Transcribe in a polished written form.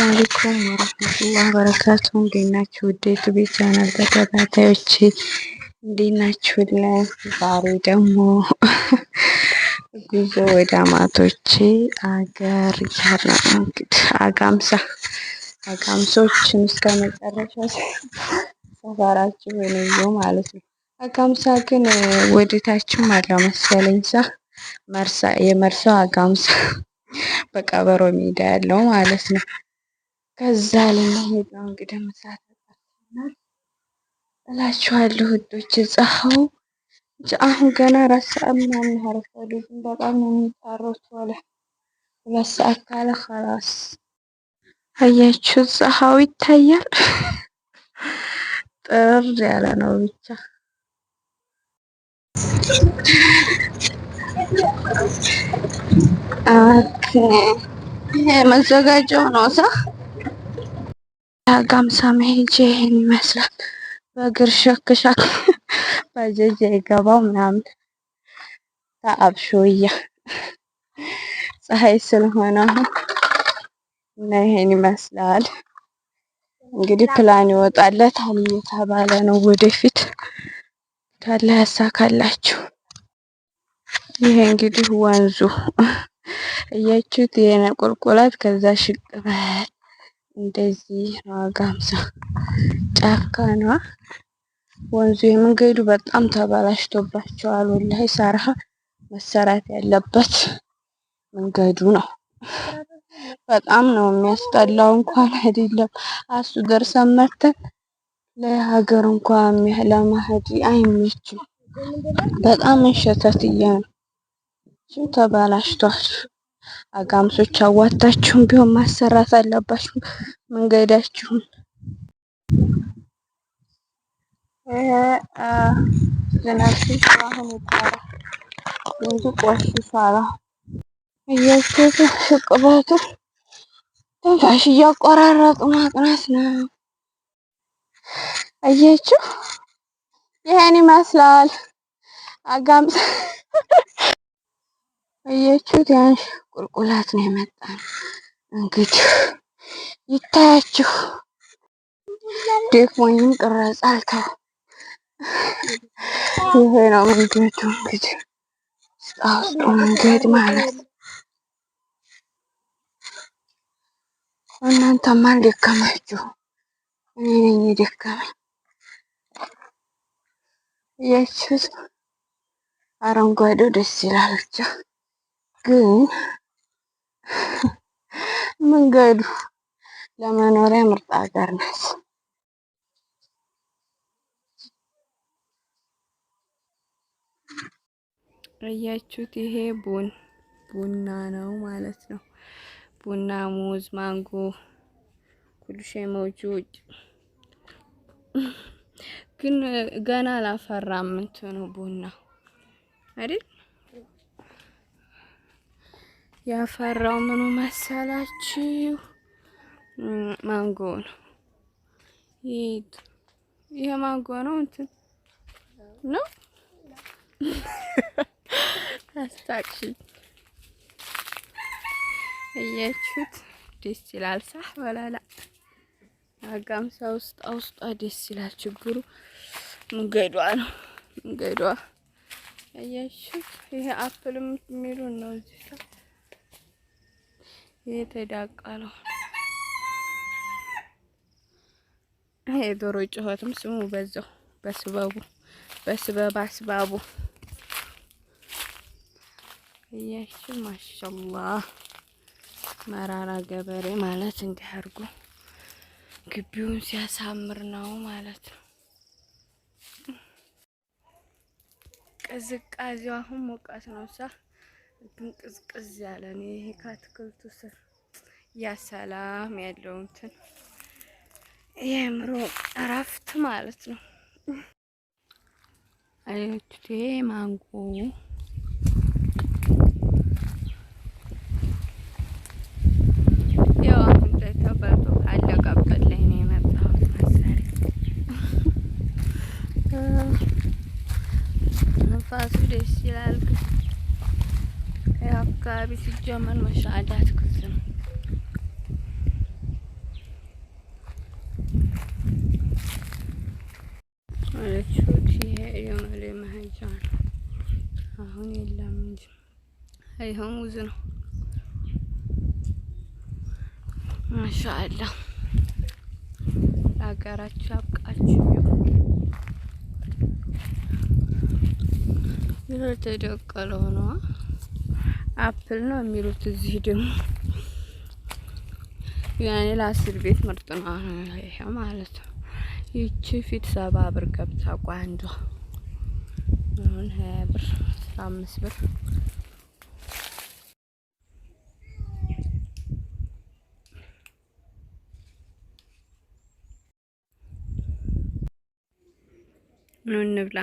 አለይኩም ወራህመቱላሂ ወበረካቱ። እንዴት ናችሁ? ውድ የዩቲዩብ ቻናል ተከታታዮች እንዴት ናችሁልኝ? ዛሬ ደግሞ ጉዞ ወደ አማቶቼ አገር እያልን ነው። እንግዲህ አጋምሶችን እስከ መጨረሻ ሰፈራችሁ ወይኔ ማለት ነው። አጋምሳ ግን ወደታችም አለው መሰለኝ የመርሳው አጋምሳ በቀበሮ ሜዳ ያለው ማለት ነው። ከዛ ልንሄድ ነው እንግዲህ ምሳ ተጠርተናል እላችኋለሁ ውዶች። አሁን ገና 4 ሰዓት ምናምን አረፈዱ። ግን በጣም ነው የሚጣሩት። ወለ 2 ሰዓት ካለ خلاص አያችሁ ፀሐዩ ይታያል። ጥር ያለ ነው ብቻ መዘጋጃው ነው አጋምሳ መሄጃ ይሄን ይመስላል። በእግር ሸክሻክ ባጃጅ አይገባው ምናምን ታብሾያ ፀሐይ ስለሆነ እና ይሄን ይመስላል። እንግዲህ ፕላን ይወጣለታል እየተባለ ነው። ወደፊት ካለ ያሳካላችሁ። ይሄ እንግዲህ ወንዙ እያችሁት የነ ቁልቁለት ከዛ ሽቅበት እንደዚህ ነው። አጋምሳ ጫካ ነው ወንዙ። የመንገዱ በጣም ተበላሽቶባቸዋል። ወላሂ ሰርሃ መሰራት ያለበት መንገዱ ነው። በጣም ነው የሚያስጠላው። እንኳን አይደለም አሱ ደርሰን መተን ለሀገር እንኳን ለማህዲ አይመችም። በጣም እንሸተትየ ነው። ተበላሽቷል። አጋምሶች አዋታችሁም ቢሆን ማሰራት አለባችሁ መንገዳችሁን። ዝናብ አሁን ይጣራል እንጂ ቆሽሿል። እያችሁት ሽቅበቱ ትንፋሽ እያቆራረጡ ማቅናት ነው። አያችሁ ይሄን ይመስላል አጋምሳ። አያችሁት ያን ቁልቁላት ነው የመጣን። እንግዲህ ይታያችሁ። ደክሞኝም ቅረጻ አልተው። ይሄ ነው መንገዱ እንግዲህ ውስጥ መንገድ ማለት እናንተማ አልደከማችሁ? እኔ ነኝ የደከመኝ። ያችሁት አረንጓዴው ደስ ይላል። ብቻ ግን መንገዱ ለመኖሪያ ምርጥ ሀገር ናት። እያችሁት ይሄ ቡና ነው ማለት ነው። ቡና፣ ሙዝ፣ ማንጎ ኩልሽ መውጁድ ግን ገና አላፈራም። እንትኑ ቡና አይደል ያፈራው ምኑ መሰላችሁ? ማንጎ ነው። ይሄ ማንጎ ነው እንትን ነው አስታክሽ እያችሁት ደስ ይላል። ሳህ ወላላ አጋምሳ ውስጧ ደስ ይላል። ችግሩ መንገዷ ነው። መንገዷ እያችሁት ይሄ አፕል የሚሉን ነው። እዚህ ይሄ ተዳቀለው ይሄ ዶሮ ጩኸትም ስሙ በዛው በስባቡ እያችሁ ማሻአላህ መራራ ገበሬ ማለት እንዲህ አድርጎ ግቢውን ሲያሳምር ነው ማለት ነው። ቅዝቃዜው አሁን ሞቃት ነው ግን ቅዝቅዝ ያለ ነው። ይሄ ከአትክልቱ ስር ያ ሰላም ያለው እንትን የምሮ እረፍት ማለት ነው። አያችሁት ይሄ ማንጎ ንፋሱ ደስ ይላል። አካባቢ ሲጀመር መሻአዳት ክዝም ይኸው ሙዝ ነው። ማሻአላህ ለሀገራችሁ ያብቃችሁ። የተደቀለው ነው አፕል ነው የሚሉት። እዚህ ደግሞ ያኔ ለአስር ቤት ምርጥ ነው ይሄ ማለት ነው። ይቺ ፊት 70 ብር ገብታ ቋንጆ አሁን 20 ብር 15 ብር ኑ እንብላ።